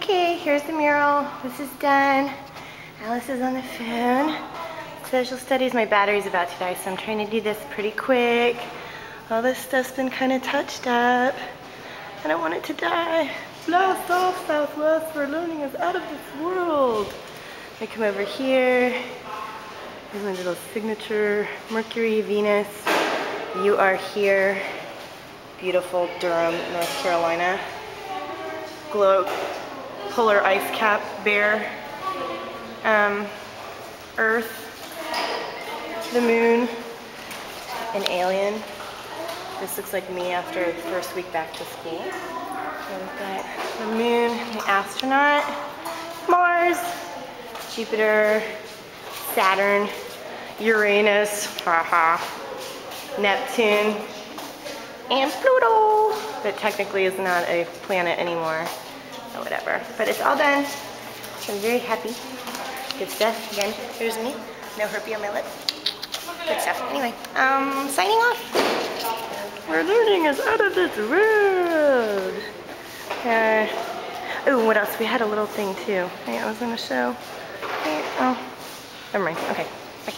Okay, here's the mural. This is done. Alice is on the phone. Social studies, my battery's about to die, so I'm trying to do this pretty quick. All this stuff's been kind of touched up. I don't want it to die. Blast off, Southwest, for learning is out of this world. I come over here. Here's my little signature. Mercury, Venus, you are here. Beautiful Durham, North Carolina. Glow, polar ice cap, bear, Earth, the moon, an alien. This looks like me after the first week back to school. So we've got the moon, the astronaut, Mars, Jupiter, Saturn, Uranus, haha, Neptune, and Pluto, that technically is not a planet anymore, or whatever. But it's all done. I'm very happy. Good stuff. Again, here's me. No herpes on my lip. Good stuff. Anyway, signing off. Our learning is out of this world. Oh, what else? We had a little thing too. I was gonna show. Oh, never mind. Okay, bye.